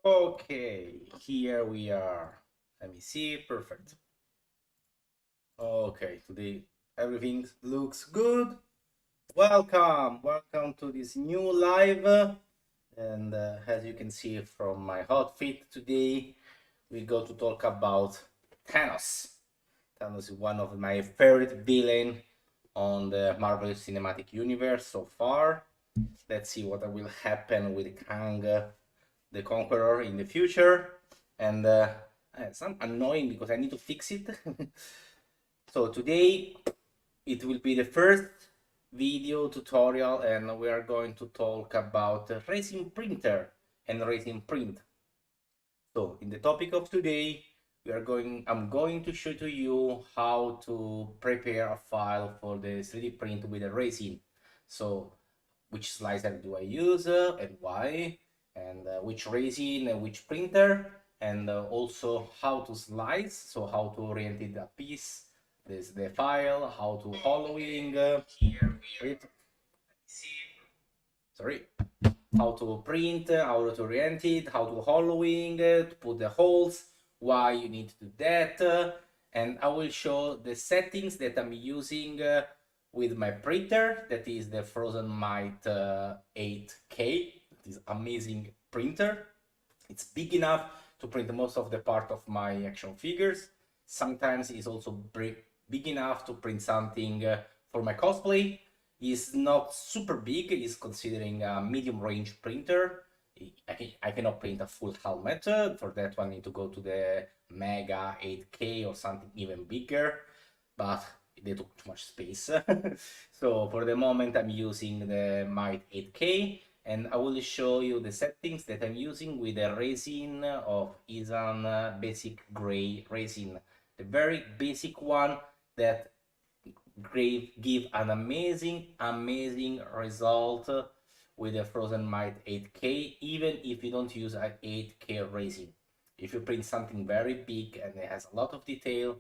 Okay, here we are. Let me see, perfect. Okay, today everything looks good. Welcome to this new live. And as you can see from my outfit today, we go to talk about Thanos. Thanos is one of my favorite villain on the Marvel Cinematic Universe so far. Let's see what will happen with Kang the Conqueror in the future. And it's annoying because I need to fix it. So today it will be the first video tutorial and we are going to talk about resin printer and resin print. So in the topic of today, I'm going to show to you how to prepare a file for the 3D print with a resin. So which slicer do I use and why, and which resin and which printer, and also how to slice, so how to orient a piece, this the file, how to hollowing here it, sorry, how to print, how to orient it, how to hollowing, to put the holes, why you need to do that, and I will show the settings that I'm using with my printer, that is the Phrozen Might 8K. It is amazing printer. It's big enough to print most of the part of my action figures. Sometimes it's also big enough to print something for my cosplay. It's not super big, it's considering a medium range printer. I cannot print a full helmet. For that one I need to go to the Mega 8K or something even bigger, but they took too much space. So for the moment I'm using the Might 8K, and I will show you the settings that I'm using with the resin of eSUN basic gray resin, the very basic one that give an amazing result with the Frozen Might 8K, even if you don't use an 8K resin. If you print something very big and it has a lot of detail,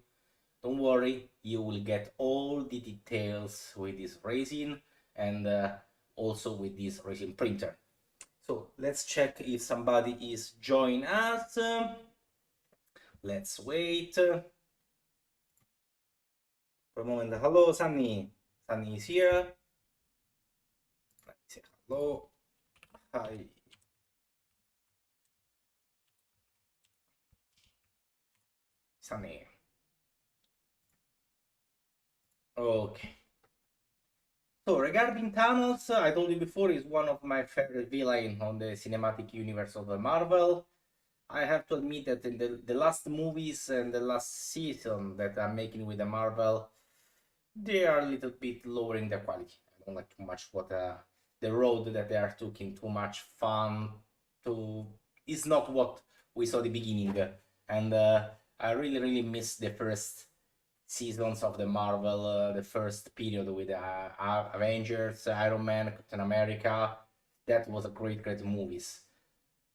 don't worry, you will get all the details with this resin and also with this resin printer. So let's check if somebody is joining us. Let's wait for a moment. Hello, Sunny. Sunny is here. Let me say hello. Hi. Sunny. Okay. So regarding Thanos, I told you before, is one of my favorite villains on the cinematic universe of the Marvel. I have to admit that in the last movies and the last season that I'm making with the Marvel, they are a little bit lowering the quality. I don't like too much what the road that they are taking, too much fun. It's not what we saw at the beginning, and I really miss the first seasons of the Marvel, the first period with Avengers, Iron Man, Captain America. That was a great movies.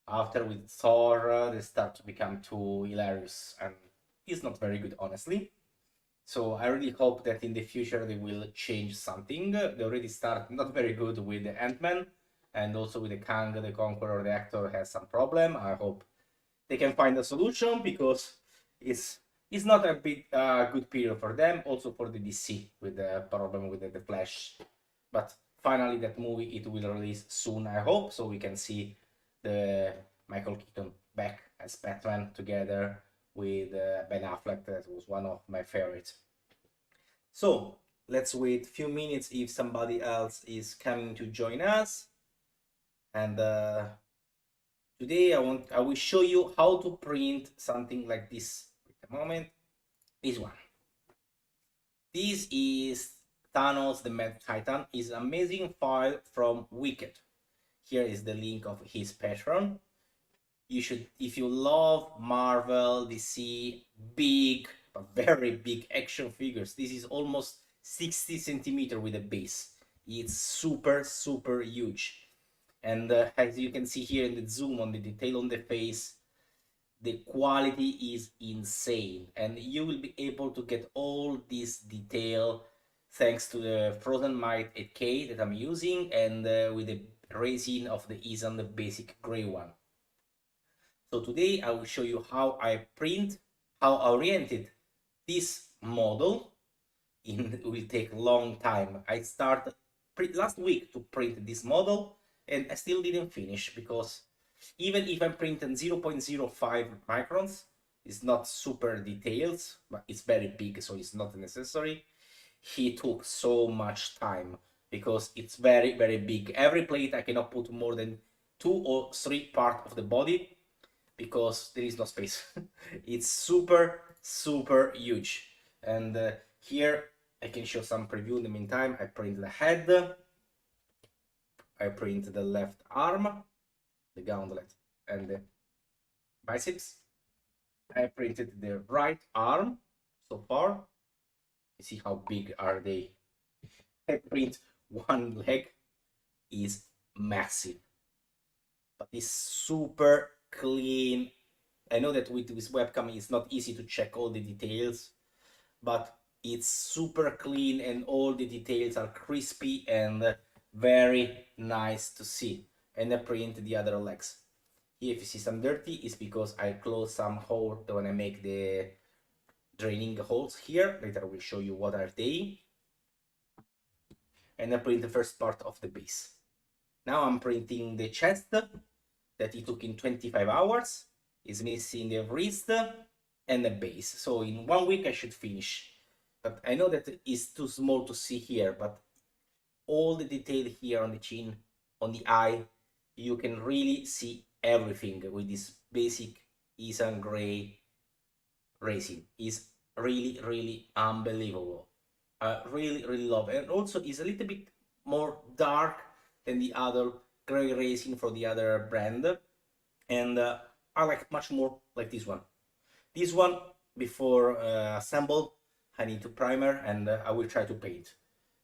After with Thor, they start to become too hilarious, and it's not very good, honestly. So I really hope that in the future they will change something. They already start not very good with the Ant-Man, and also with the Kang the Conqueror, the actor has some problem. I hope they can find a solution, because it's not a good period for them, also for the DC with the problem with the Flash. But finally that movie, it will release soon, I hope, so we can see the Michael Keaton back as Batman together with Ben Affleck. That was one of my favorites. So let's wait a few minutes if somebody else is coming to join us. And today I will show you how to print something like this. Wait a moment. This one. This is Thanos the Mad Titan. Is an amazing file from Wicked. Here is the link of his Patreon. You should, if you love Marvel, DC, big, but very big action figures. This is almost 60 centimeter with a base. It's super huge. And as you can see here in the zoom on the detail on the face, the quality is insane, and you will be able to get all this detail thanks to the Frozen Might 8K that I'm using, and with the resin of the eSUN, the basic gray one. So today I will show you how I oriented this model. It will take a long time. I started last week to print this model and I still didn't finish because even if I'm printing 0.05 microns, it's not super detailed, but it's very big, so it's not necessary. He took so much time because it's very, very big. Every plate I cannot put more than 2 or 3 parts of the body because there is no space. It's super, super huge. And here I can show some preview in the meantime. I print the head, I print the left arm, the gauntlet, and the biceps. I printed the right arm so far. You see how big are they? I print one leg, is massive, but it's super clean. I know that with this webcam it's not easy to check all the details, but it's super clean and all the details are crispy and very nice to see. And I print the other legs. Here if you see some dirty, it's because I close some holes when I make the draining holes here. Later I will show you what are they. And I print the first part of the base. Now I'm printing the chest that it took in 25 hours. It's missing the wrist and the base. So in 1 week I should finish. But I know that it's too small to see here, but all the detail here on the chin, on the eye, you can really see everything with this basic eSUN gray resin. Is really, really unbelievable. I really, really love it. And also it's a little bit more dark than the other gray resin for the other brand. And I like much more like this one. This one, before assemble, I need to primer and I will try to paint.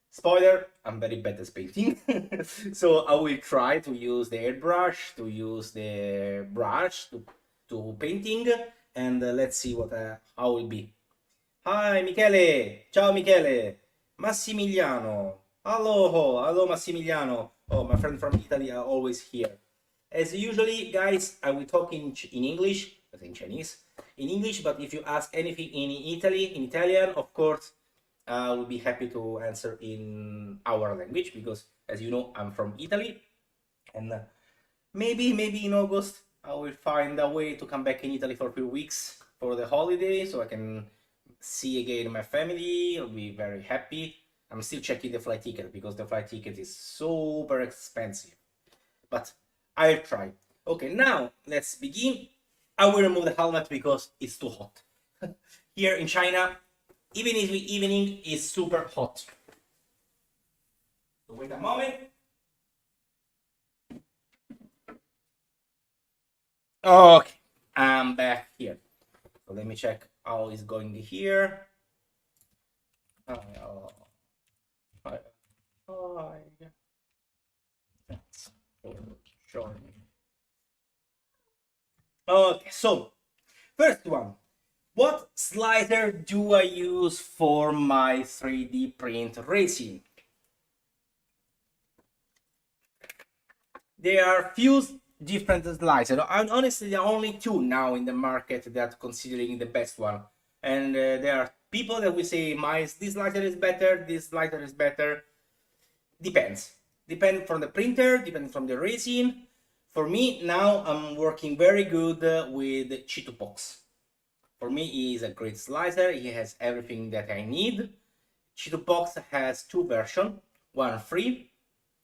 Spoiler, I'm very bad at painting. So I will try to use the airbrush, to use the brush to painting, and let's see what how it will be. Hi Michele, ciao Michele, Massimiliano, hello Massimiliano. Oh, my friend from Italy are always here. As usually, guys, I will talk in English, in Chinese, in English, but if you ask anything in Italian, of course, I will be happy to answer in our language because, as you know, I'm from Italy, and maybe in August I will find a way to come back in Italy for a few weeks for the holiday, so I can see again my family. I'll be very happy. I'm still checking the flight ticket because the flight ticket is super expensive, but I'll try. Okay, now let's begin. I will remove the helmet because it's too hot. Here in China, even if the evening is super hot. So wait a moment. Okay, I'm back here. So let me check how it's going here. That's sure. Okay, so first one. What slider do I use for my 3D print resin? There are few different sliders, and honestly there are only 2 now in the market that are considering the best one. And there are people that will say, this slider is better, this slider is better. Depends from the printer, depends from the resin. For me now I'm working very good with Chitubox. For me, he is a great slicer. He has everything that I need. Chitubox has 2 versions. One free,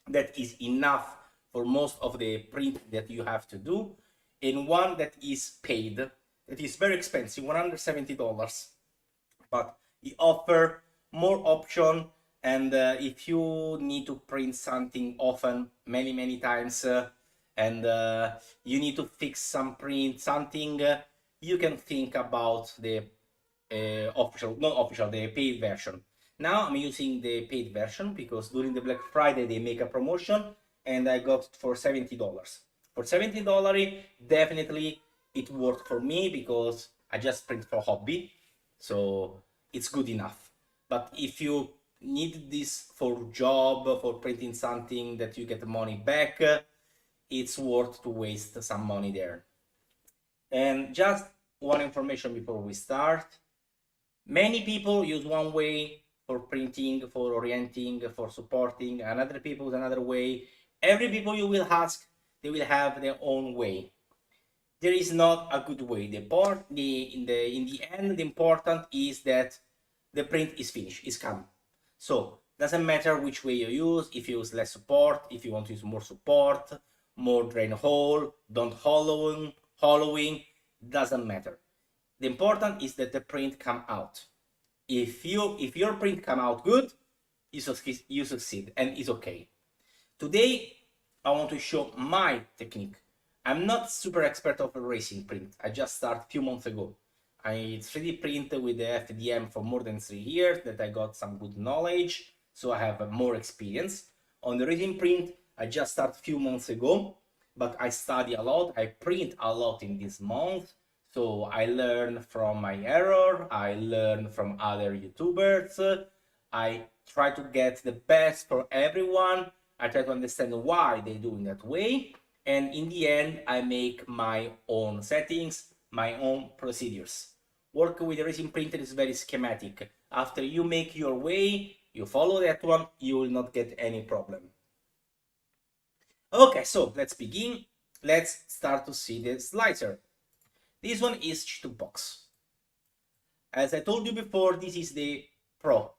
that is enough for most of the print that you have to do, and one that is paid, that is very expensive, $170. But he offers more option, and if you need to print something often, many times, and you need to fix something, you can think about the the paid version. Now I'm using the paid version because during the Black Friday they make a promotion and I got it for $70. For $70, definitely it worked for me because I just print for hobby, so it's good enough. But if you need this for job, for printing something that you get money back, it's worth to waste some money there. And just one information before we start. Many people use one way for printing, for orienting, for supporting, and other people use another way. Every people you will ask, they will have their own way. There is not a good way. In the end, the important is that the print is finished, is come. So doesn't matter which way you use. If you use less support, if you want to use more support, more drain hole, don't hollowing, doesn't matter. The important is that the print come out. If your print come out good, you succeed, and it's okay. Today I want to show my technique. I'm not super expert of resin print. I just started a few months ago. I 3D print with the FDM for more than 3 years, that I got some good knowledge, so I have more experience. On the resin print, I just started a few months ago, but I study a lot, I print a lot in this month, so I learn from my error, I learn from other YouTubers, I try to get the best for everyone, I try to understand why they do it that way, and in the end, I make my own settings, my own procedures. Work with the resin printer is very schematic. After you make your way, you follow that one, you will not get any problem. Okay, so let's begin. Let's start to see the slicer. This one is Chitubox. As I told you before, this is the Pro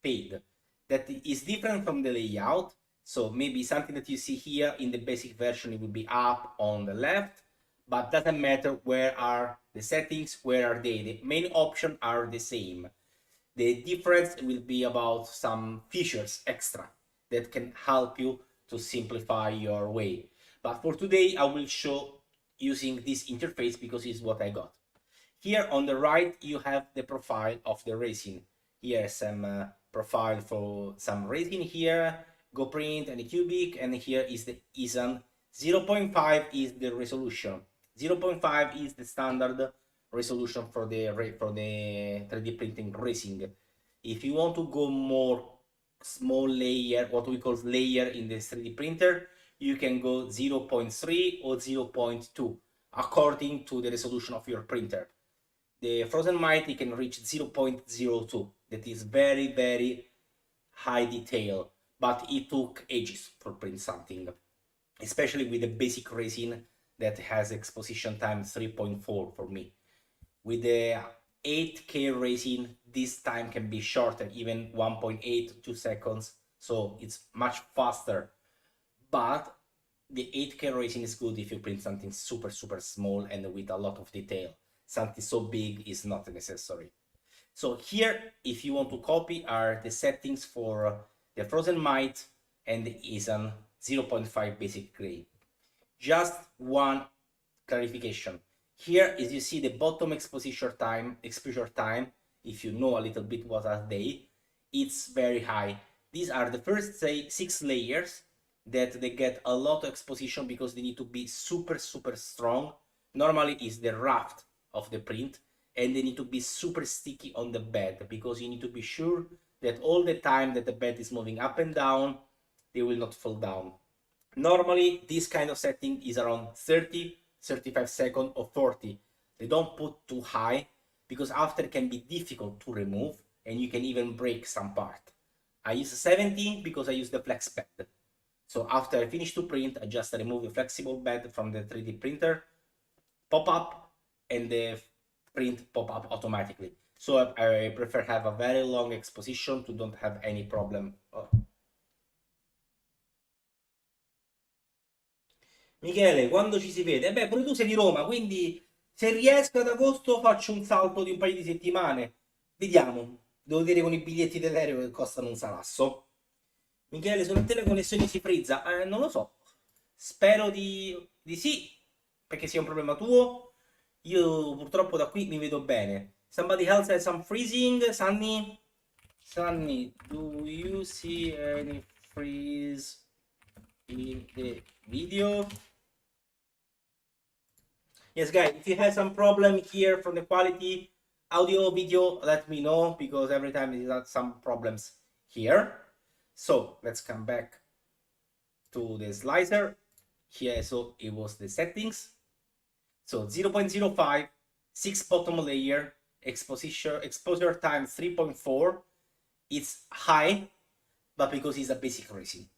paid. That is different from the layout. So maybe something that you see here in the basic version, it will be up on the left, but doesn't matter where are the settings, where are they. The main options are the same. The difference will be about some features extra that can help you to simplify your way. But for today, I will show using this interface because it's what I got. Here on the right, you have the profile of the resin. Here is some profile for some resin here, Go Print and the cubic, and here is the eSUN. 0.5 is the resolution. 0.5 is the standard resolution for the 3D printing resin. If you want to go more small layer, what we call layer in the 3D printer, you can go 0.3 or 0.2 according to the resolution of your printer. The Phrozen might can reach 0.02. That is very, very high detail, but it took ages for print something, especially with the basic resin that has exposition time 3.4 for me. With the 8K resin, this time can be shorter, even 1.8 to 2 seconds, so it's much faster. But the 8K resin is good if you print something super, super small and with a lot of detail. Something so big is not necessary. So here, if you want to copy, are the settings for the Phrozen might and the eSUN 0.5 basic gray. Just one clarification. Here, as you see, the bottom exposure time, if you know a little bit what are they, it's very high. These are the first, say, 6 layers that they get a lot of exposition because they need to be super, super strong. Normally, it's the raft of the print, and they need to be super sticky on the bed because you need to be sure that all the time that the bed is moving up and down, they will not fall down. Normally, this kind of setting is around 30, 35 seconds or 40. They don't put too high because after it can be difficult to remove and you can even break some part. I use 17 because I use the flex bed. So after I finish to print, I just remove the flexible bed from the 3D printer, pop up, and the print pop up automatically. So I prefer have a very long exposition to don't have any problem. Oh. Michele, quando ci si vede? Beh, pure tu sei di Roma, quindi se riesco ad agosto faccio un salto di un paio di settimane. Vediamo. Devo dire con i biglietti dell'aereo che costano un salasso. Michele, secondo te la connessione si frizza? Non lo so. Spero di sì, perché sia un problema tuo. Io purtroppo da qui mi vedo bene. Somebody else has some freezing? Sunny? Sunny, do you see any freeze in the video? Yes, guys, if you have some problem here from the quality, audio, video, let me know, because every time there are some problems here. So let's come back to the slicer. Here, so it was the settings. So 0.05, 6 bottom layer, exposure times 3.4. It's high, but because it's a basic resin.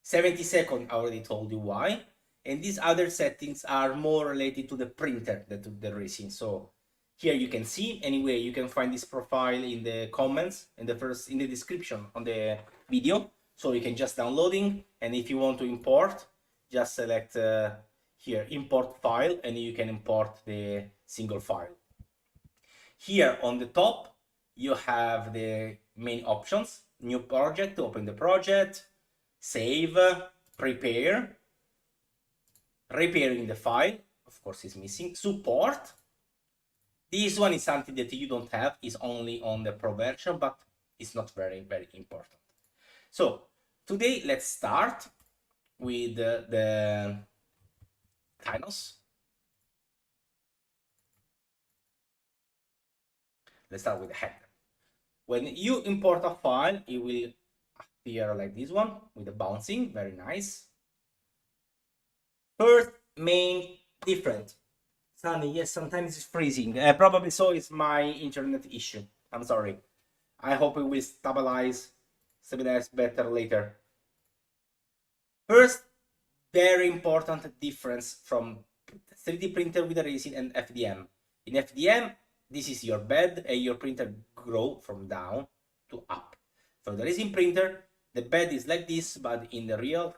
70 seconds, I already told you why. And these other settings are more related to the printer than to the resin. So here you can see, anyway, you can find this profile in the comments, in the description on the video. So you can just downloading, and if you want to import, just select here import file, and you can import the single file. Here on the top, you have the main options: new project, open the project, save, prepare, repairing the file, of course is missing, support. This one is something that you don't have, is only on the pro version, but it's not very, very important. So today let's start with the Thanos. Let's start with the header. When you import a file, it will appear like this one with the bouncing, very nice. First main difference. Sunny, yes, sometimes it's freezing. Probably so it's my internet issue. I'm sorry. I hope it will stabilize better later. First, very important difference from 3D printer with a resin and FDM. In FDM, this is your bed and your printer grow from down to up. For the resin printer, the bed is like this, but in the real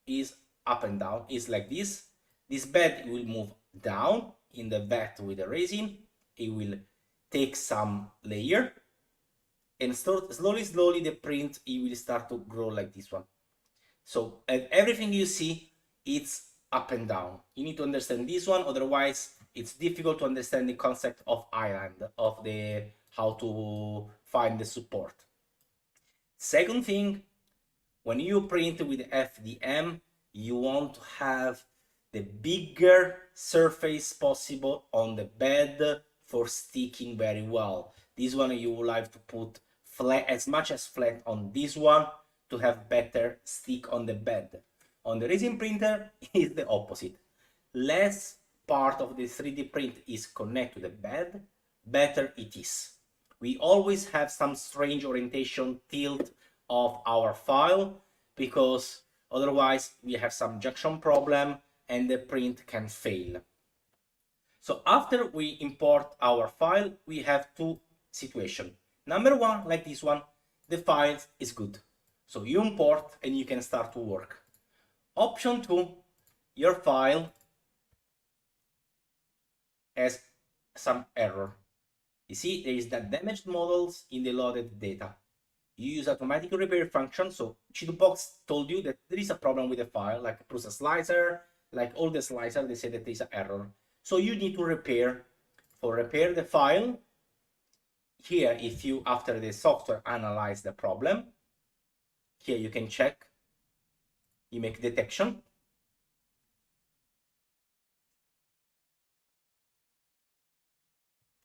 is up and down, is like this. This bed will move down in the vat with the resin. It will take some layer, and slowly the print, it will start to grow like this one. So everything you see, it's up and down. You need to understand this one, otherwise it's difficult to understand the concept of island, of the how to find the support. Second thing, when you print with FDM, you want to have the bigger surface possible on the bed for sticking very well. This one you will have to put flat, as much as flat on this one, to have better stick on the bed. On the resin printer is the opposite. Less part of the 3D print is connected to the bed, better it is. We always have some strange orientation tilt of our file, because otherwise we have some junction problem and the print can fail. So after we import our file, we have two situations. Number one, like this one, the file is good. So you import and you can start to work. Option two, your file has some error. You see, there is that damaged models in the loaded data. You use automatic repair function. So Chitubox told you that there is a problem with the file, like Prusa slicer, like all the slicer, they say that there is an error. So you need to repair. For repair the file, here, if you, after the software analyze the problem, here you can check, you make detection.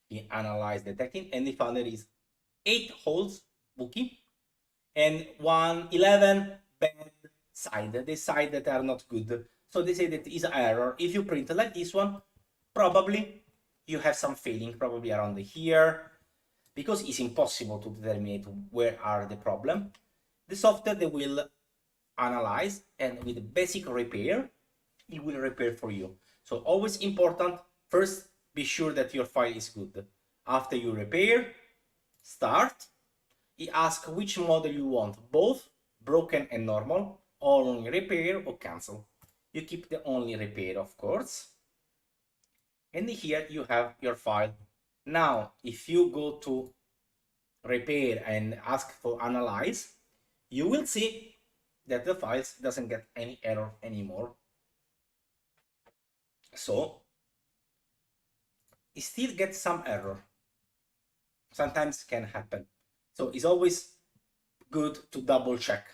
You analyze detecting, and the found there is 8 holes, bookie, and 11 bad side, the side that are not good. So they say that is an error. If you print like this one, probably you have some failing, probably around here, because it's impossible to determine where are the problem. The software, they will analyze, and with basic repair, it will repair for you. So always important, first be sure that your file is good. After you repair, start. It asks which model you want, both broken and normal, or only repair or cancel. You keep the only repair, of course. And here you have your file. Now, if you go to repair and ask for analyze, you will see that the files doesn't get any error anymore. So it still gets some error. Sometimes can happen. So it's always good to double check.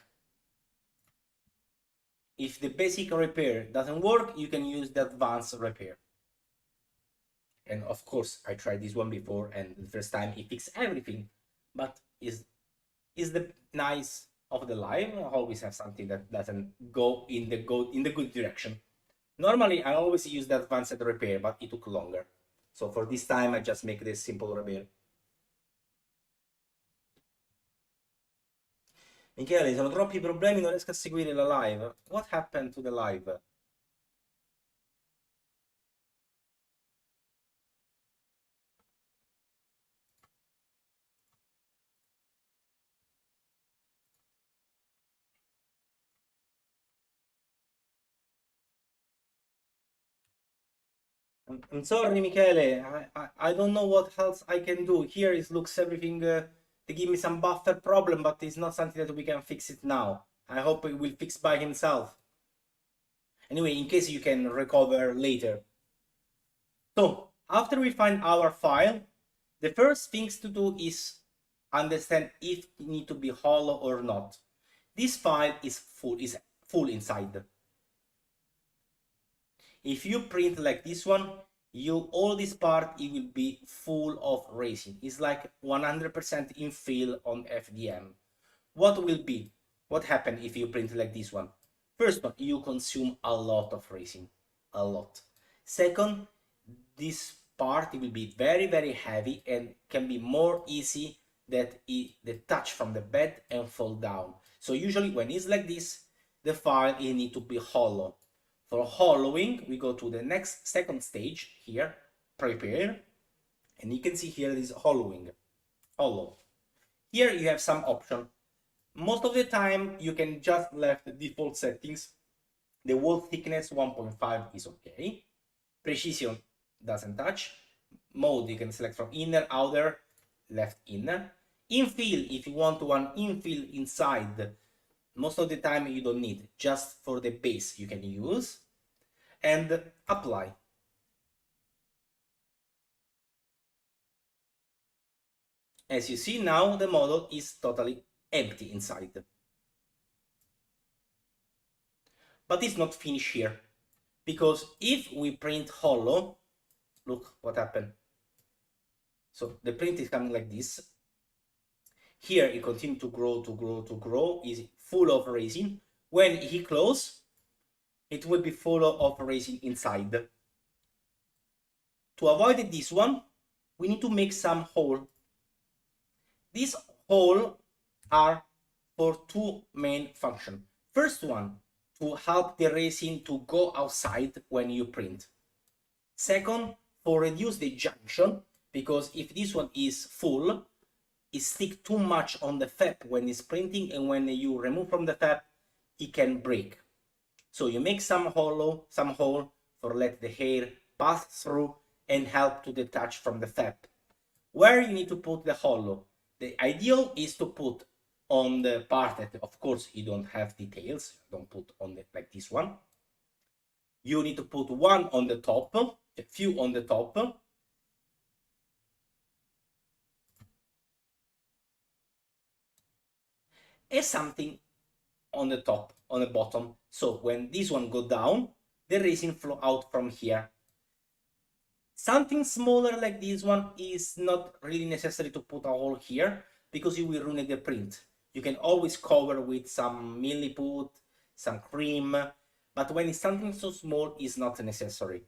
If the basic repair doesn't work, you can use the advanced repair. And of course, I tried this one before, and the first time it fixed everything. But is the nice of the life. I always have something that doesn't go in the good direction. Normally, I always use the advanced repair, but it took longer. So for this time, I just make this simple repair. Michele, sono troppi problemi, non riesco a seguire la live. What happened to the live? I'm sorry, Michele. I don't know what else I can do. Here it looks everything. They give me some buffer problem, but it's not something that we can fix it now. I hope it will fix by himself. Anyway, in case you can recover later. So after we find our file, the first things to do is understand if it need to be hollow or not. This file is full inside. If you print like this one, all this part, it will be full of resin. It's like 100% infill on FDM. What happen if you print like this one? First one, you consume a lot of resin, a lot. Second, this part will be very, very heavy and can be more easy that it detach from the bed and fall down. So usually when it's like this, the file it need to be hollow. For hollowing, we go to the second stage here, prepare, and you can see here this hollowing, hollow. Here you have some option. Most of the time you can just left the default settings. The wall thickness 1.5 is okay. Precision doesn't touch. Mode you can select from inner, outer, left, inner. Infill, if you want one infill inside, most of the time you don't need, just for the base you can use, and apply. As you see now, the model is totally empty inside. But it's not finished here, because if we print hollow, look what happened. So the print is coming like this. Here it continues to grow, is full of resin. When he close, it will be full of resin inside. To avoid this one, we need to make some hole. These holes are for two main functions. First one, to help the resin to go outside when you print. Second, for reduce the junction, because if this one is full, it stick too much on the fab when it's printing, and when you remove from the fab, it can break. So you make some hole for let the hair pass through and help to detach from the fab. Where you need to put the hollow? The ideal is to put on the part that, of course, you don't have details. Don't put on the, like this one. You need to put one on the top, a few on the top. And something on the top, on the bottom. So when this one go down, the resin flow out from here. Something smaller like this one is not really necessary to put a hole here, because you will ruin the print. You can always cover with some milliput, some cream, but when it's something so small, it's not necessary.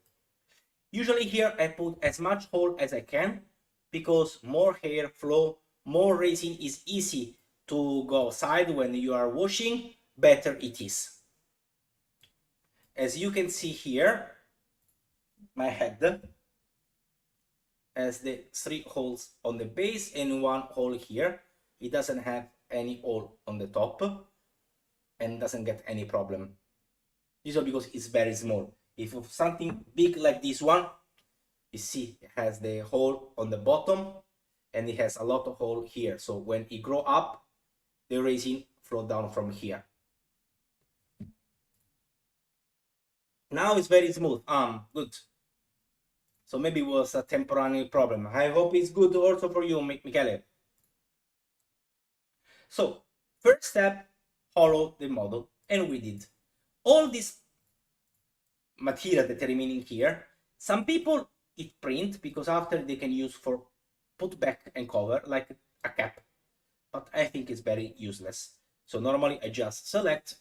Usually here I put as much hole as I can, because more hair flow, more resin is easy to go outside when you are washing, better it is. As you can see here, my head has the 3 holes on the base and 1 hole here. It doesn't have any hole on the top and doesn't get any problem. This is because it's very small. If something big like this one, you see it has the hole on the bottom and it has a lot of hole here. So when it grow up, the resin flow down from here. Now it's very smooth. Good. So maybe it was a temporary problem. I hope it's good also for you, Michele. So first step, hollow the model, and we did. All this material that are remaining here, some people it print because after they can use for put back and cover like a cap, but I think it's very useless. So normally I just select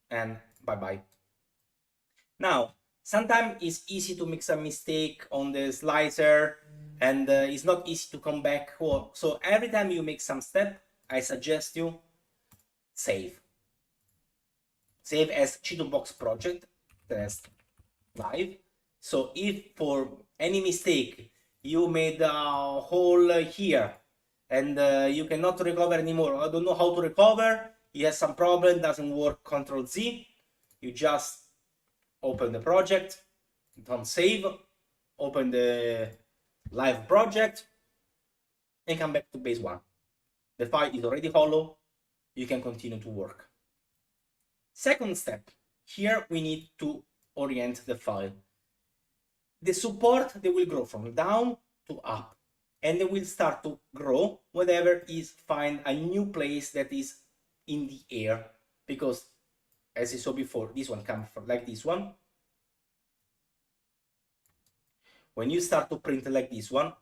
and bye-bye. Now, Sometimes it's easy to make some mistake on the slicer, and it's not easy to come back. So every time you make some step, I suggest you save. Save as Chitubox project test live. So if for any mistake you made a hole here and you cannot recover anymore, I don't know how to recover, you have some problem, doesn't work, Control Z, you just open the project, don't save, open the live project, and come back to base 1. The file is already hollow, you can continue to work. Second step, here we need to orient the file. The support, they will grow from down to up, and they will start to grow whenever is find a new place that is in the air, because as you saw before, this one comes from like this one. When you start to print like this one,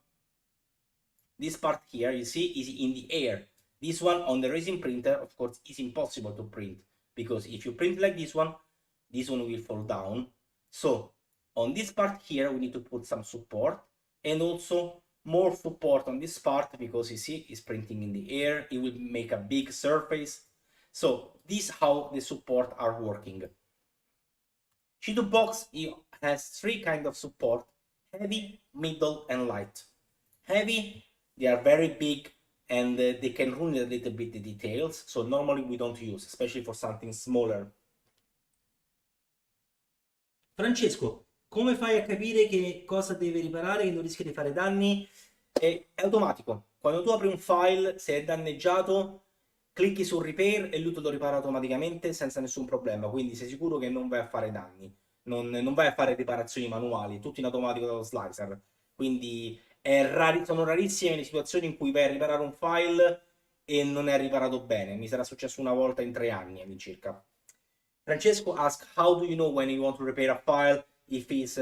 this part here, you see, is in the air. This one on the resin printer, of course, is impossible to print, because if you print like this one will fall down. So on this part here, we need to put some support, and also more support on this part, because you see, it's printing in the air, it will make a big surface. So this is how the support are working. Chitubox has 3 kinds of support: heavy, middle, and light. Heavy, they are very big, and they can ruin a little bit the details, so normally we don't use, especially for something smaller. Francesco, come fai a capire che cosa deve riparare, che non rischia di fare danni? È automatico. Quando tu apri un file, se è danneggiato, clicchi su repair e lui te lo ripara automaticamente senza nessun problema, quindi sei sicuro che non vai a fare danni, non vai a fare riparazioni manuali, tutto in automatico dallo slicer. Quindi sono rarissime le situazioni in cui vai a riparare un file e non è riparato bene. Mi sarà successo una volta in 3 anni all'incirca. Francesco asks, how do you know when you want to repair a file, if it's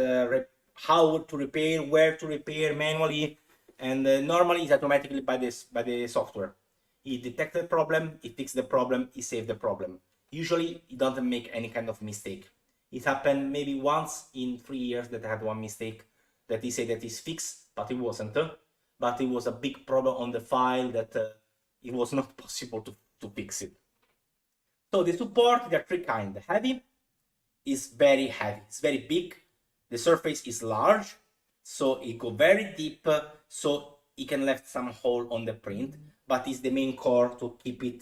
how to repair, where to repair manually, and normally it's automatically by the software. It detects the problem, it fixes the problem, it saves the problem. Usually it doesn't make any kind of mistake. It happened maybe once in 3 years that I had one mistake that he said that is fixed, but it wasn't. But it was a big problem on the file that it was not possible to fix it. So the support, there are 3 kinds. Heavy is very heavy, it's very big. The surface is large, so it goes very deep, so it can left some hole on the print, but it's the main core to keep it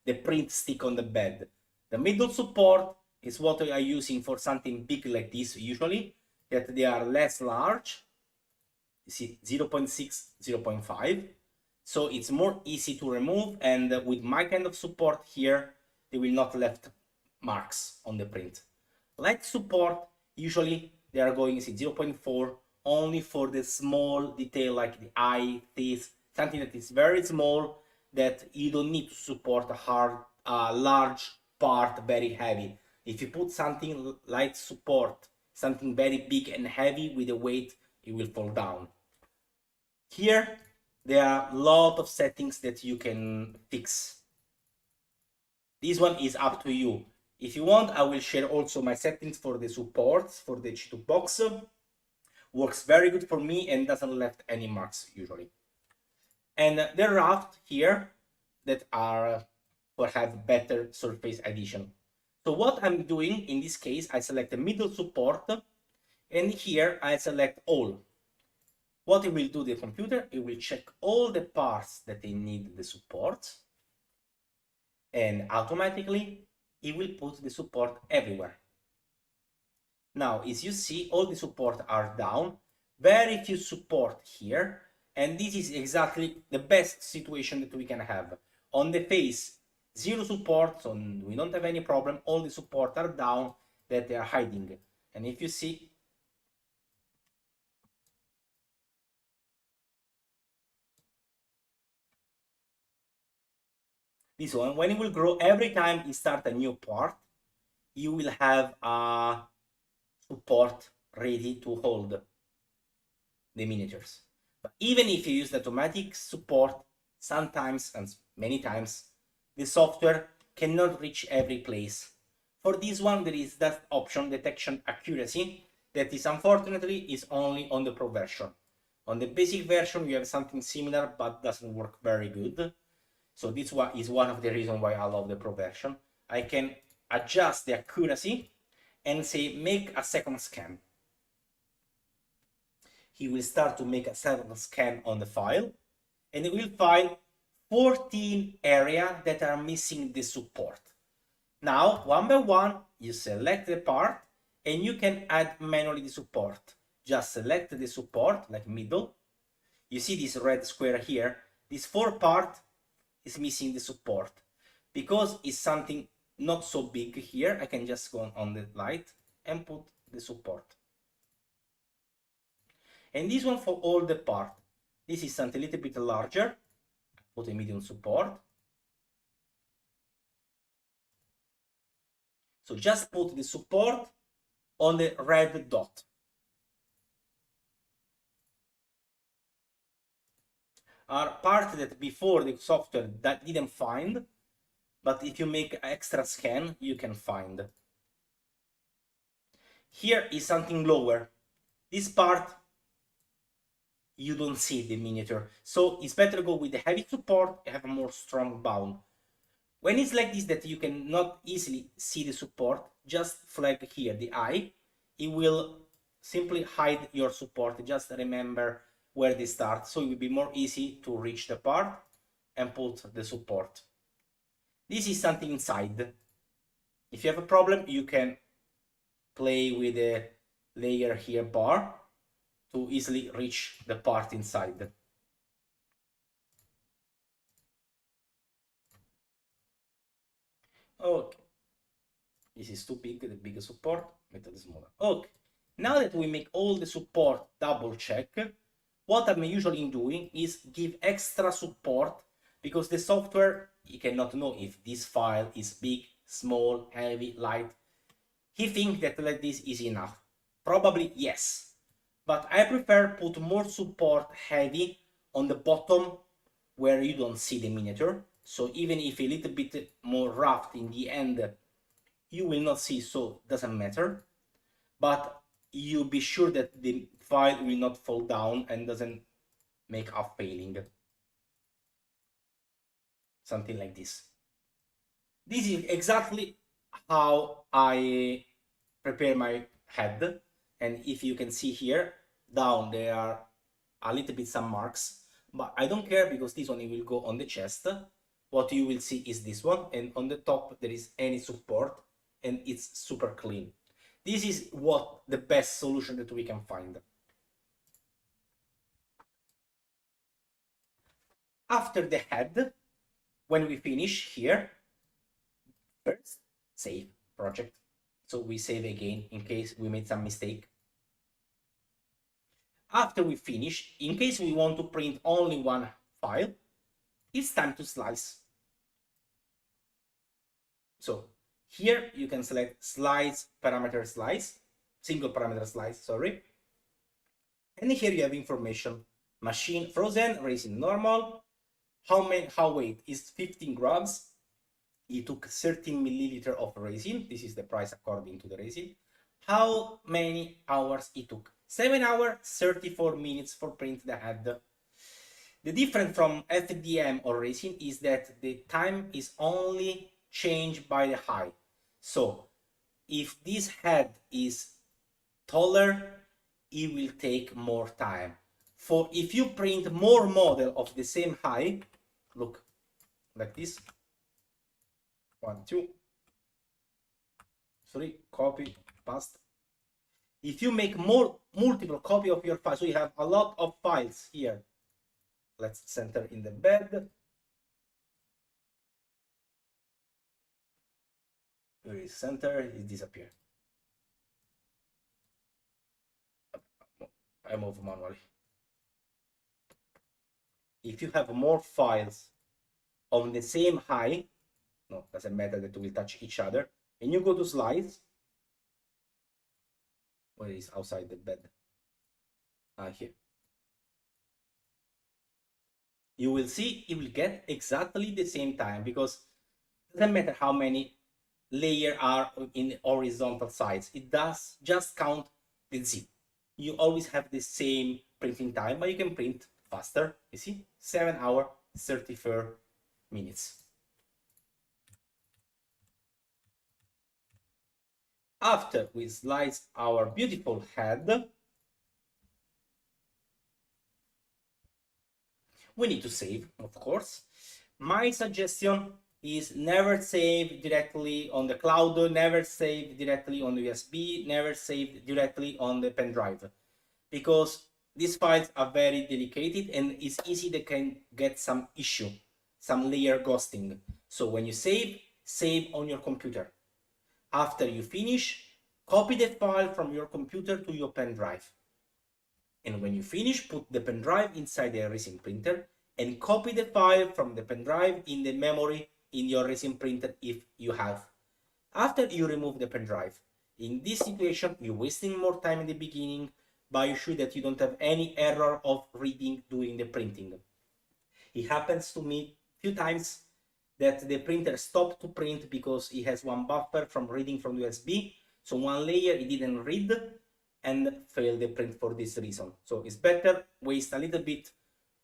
the print stick on the bed. The middle support is what we are using for something big like this usually, that they are less large. You see 0.6, 0.5. So it's more easy to remove, and with my kind of support here, they will not left marks on the print. Light support, usually they are going, you see, 0.4, only for the small detail like the eye, teeth, something that is very small, that you don't need to support a large part, very heavy. If you put something light support, something very big and heavy with a weight, it will fall down. Here, there are a lot of settings that you can fix. This one is up to you. If you want, I will share also my settings for the supports for the Chitubox. Works very good for me and doesn't left any marks usually. And the raft here that are for have better surface addition. So what I'm doing in this case, I select the middle support, and here I select all. What it will do, the computer, it will check all the parts that they need the support, and automatically it will put the support everywhere. Now, as you see, all the support are down, very few support here, and this is exactly the best situation that we can have. On the face, 0 support, so we don't have any problem, all the support are down that they are hiding. And if you see, this one, when it will grow, every time you start a new part, you will have a support ready to hold the miniatures. But even if you use the automatic support, sometimes and many times the software cannot reach every place. For this one, there is that option, detection accuracy, that is unfortunately is only on the pro version. On the basic version, you have something similar, but doesn't work very good. So this one is one of the reasons why I love the pro version. I can adjust the accuracy and say, make a second scan. He will start to make a second scan on the file, and it will find 14 areas that are missing the support. Now, one by one, you select the part, and you can add manually the support. Just select the support, like middle. You see this red square here? This 4 part is missing the support. Because it's something not so big here, I can just go on the light and put the support. And this one for all the part. This is something a little bit larger. Put a medium support. So just put the support on the red dot. Are parts that before the software that didn't find, but if you make extra scan, you can find. Here is something lower. This part, you don't see the miniature. So it's better to go with the heavy support and have a more strong bound. When it's like this that you cannot easily see the support, just flag here the eye. It will simply hide your support. Just remember where they start, so it will be more easy to reach the part and put the support. This is something inside. If you have a problem, you can play with the layer here bar to easily reach the part inside. Okay, this is too big, the bigger support, make it smaller. Okay, now that we make all the support double check, what I'm usually doing is give extra support, because the software, you cannot know if this file is big, small, heavy, light. He thinks that like this is enough. Probably yes, but I prefer put more support heavy on the bottom where you don't see the miniature. So even if a little bit more rough in the end, you will not see, so it doesn't matter. But you be sure that the file will not fall down and doesn't make a failing. Something like this. This is exactly how I prepare my head. And if you can see here, down there are a little bit some marks. But I don't care, because this one will go on the chest. What you will see is this one. And on the top there is any support. And it's super clean. This is what the best solution that we can find. After the head, when we finish here, first save project. So we save again in case we made some mistake. After we finish, in case we want to print only one file, it's time to slice. So here you can select slice, parameter slice, single parameter slice, sorry. And here you have information. Machine frozen, resin normal. How weight is 15 grams. It took 13 milliliter of resin. This is the price according to the resin. How many hours it took? 7 hours, 34 minutes for print the head. The difference from FDM or resin is that the time is only changed by the height. So if this head is taller, it will take more time. For if you print more model of the same height, look, like this. 1, 2, 3, copy, paste. If you make multiple copy of your file, so you have a lot of files here. Let's center in the bed. Where is center? It disappeared. I move manually. If you have more files on the same height, no, doesn't matter that will touch each other, and you go to slides, where is outside the bed? Here. You will see it will get exactly the same time, because it doesn't matter how many layer are in horizontal sides. It does just count the Z. You always have the same printing time, but you can print faster. You see, 7 hours 34 minutes. After we slice our beautiful head, we need to save, of course. My suggestion is never save directly on the cloud, never save directly on the USB, never save directly on the pen drive, because these files are very delicate and it's easy they can get some issue, some layer ghosting. So when you save, save on your computer. After you finish, copy the file from your computer to your pen drive. And when you finish, put the pen drive inside the resin printer and copy the file from the pen drive in the memory in your resin printer if you have. After you remove the pen drive. In this situation, you're wasting more time in the beginning, but you sure that you don't have any error of reading during the printing. It happens to me a few times that the printer stopped to print because it has one buffer from reading from USB. So one layer it didn't read and failed the print for this reason. So it's better waste a little bit,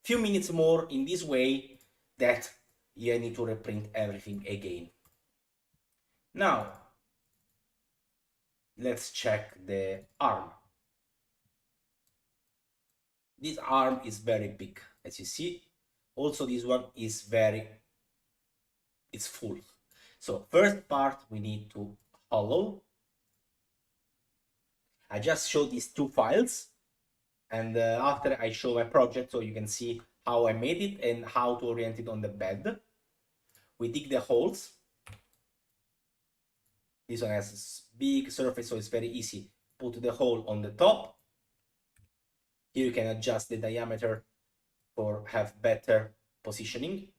few minutes more in this way that you need to reprint everything again. Now, let's check the arm. This arm is very big, as you see. Also, this one is it's full. So first part, we need to hollow. I just showed these two files, and after I show my project, so you can see how I made it and how to orient it on the bed. We dig the holes. This one has a big surface, so it's very easy. Put the hole on the top. Here you can adjust the diameter for have better positioning,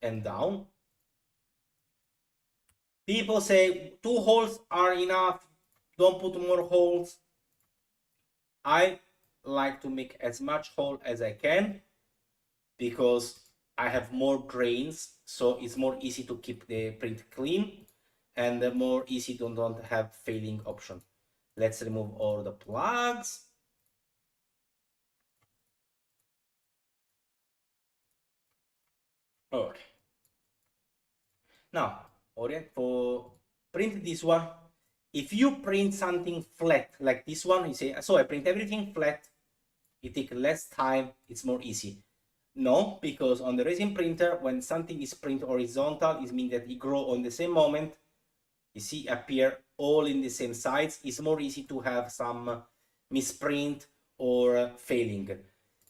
and down. People say 2 holes are enough, don't put more holes. I like to make as much hole as I can because I have more grains, so it's more easy to keep the print clean and more easy to don't have failing option. Let's remove all the plugs. Okay. Now, for print this one, if you print something flat like this one, you say, so I print everything flat, it takes less time, it's more easy. No, because on the resin printer, when something is printed horizontal, it means that it grow on the same moment. You see, appear all in the same size. It's more easy to have some misprint or failing.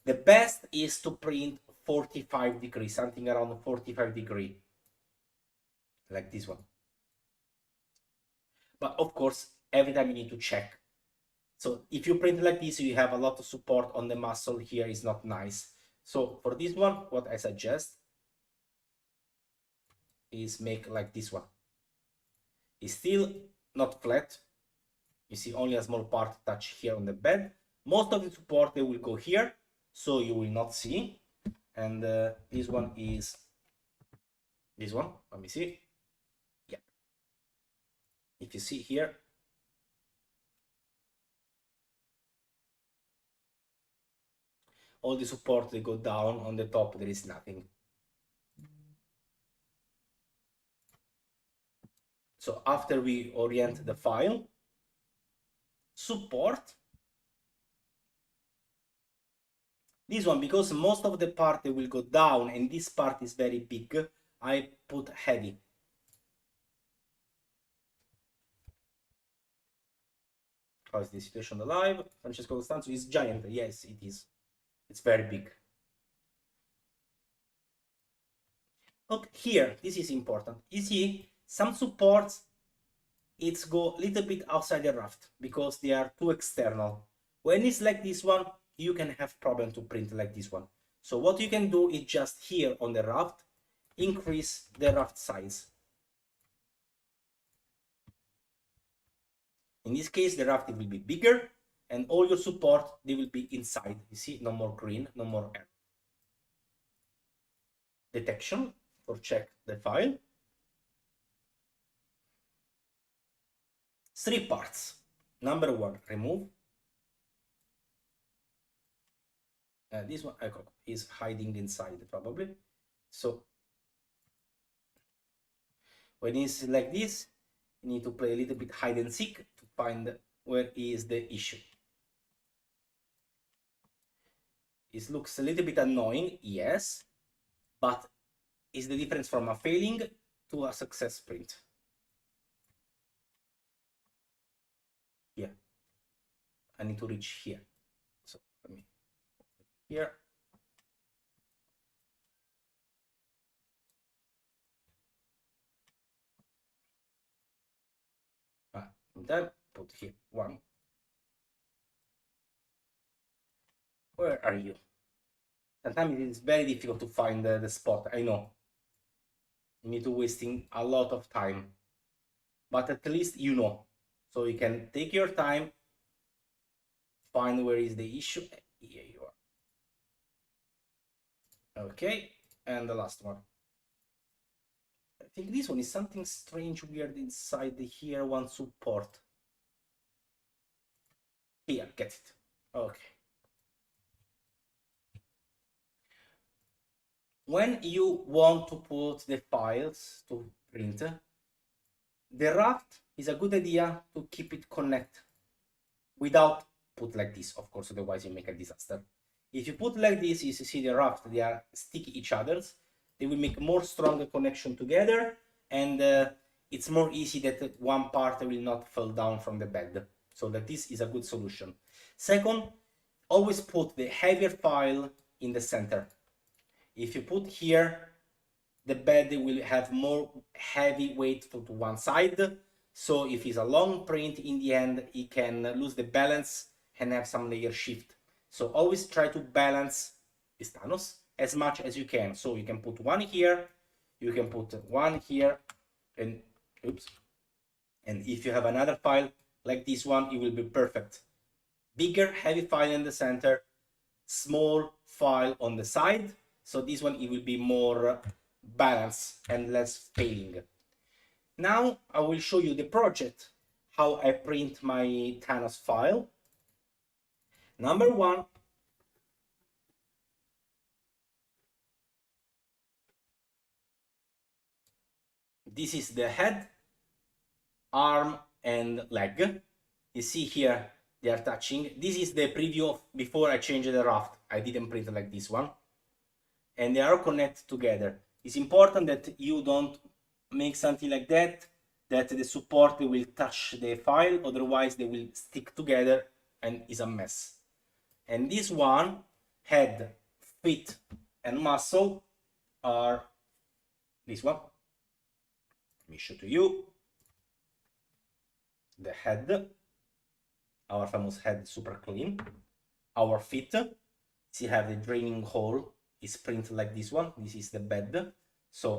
The best is to print 45 degrees, something around 45 degrees, like this one. But of course, every time you need to check. So if you print like this, you have a lot of support on the muscle here, is not nice. So for this one, what I suggest is make like this one. It's still not flat. You see only a small part touch here on the bed. Most of the support, they will go here, so you will not see. And this one is this one. Let me see. Yeah. If you see here, all the support, they go down. On the top, there is nothing. So after we orient the file, support, this one, because most of the part they will go down and this part is very big, I put heavy. How is the situation alive? Francesco Costanzo is giant. Yes, it is. It's very big. Look here, this is important. You see, some supports, it's go a little bit outside the raft because they are too external. When it's like this one, you can have problem to print like this one. So what you can do is just here on the raft, increase the raft size. In this case, the raft will be bigger and all your support, they will be inside. You see, no more green, no more air. Detection for check the file. Three parts. Number one, remove. This one is hiding inside probably. So when it's like this, you need to play a little bit hide and seek to find where is the issue. It looks a little bit annoying, yes, but it's the difference from a failing to a success print. Here. I need to reach here. So let me here. Then put here one. Where are you? Sometimes it is very difficult to find the spot, I know. You need to wasting a lot of time. But at least you know. So you can take your time, find where is the issue. Here you are. Okay, and the last one. I think this one is something strange, weird inside the here one support. Here, get it. Okay. When you want to put the files to print, the raft is a good idea to keep it connected without put like this, of course, otherwise you make a disaster. If you put like this, you see the raft, they are sticky each other's. They will make more stronger connection together, and it's more easy that one part will not fall down from the bed. So that this is a good solution. Second, always put the heavier file in the center. If you put here, the bed will have more heavy weight to one side. So if it's a long print, in the end, it can lose the balance and have some layer shift. So always try to balance this Thanos as much as you can. So you can put one here, you can put one here, and oops. And if you have another file like this one, it will be perfect. Bigger, heavy file in the center, small file on the side. So this one, it will be more balanced and less failing. Now I will show you the project, how I print my Thanos file. Number one, this is the head, arm, and leg. You see here, they are touching. This is the preview of before I changed the raft. I didn't print like this one. And they are connected together. It's important that you don't make something like that the support will touch the file, otherwise they will stick together and is a mess. And this one, head, feet, and muscle are this one. Let me show to you. The head, our famous head, super clean. Our feet, see, have the draining hole, is printed like this one. This is the bed. So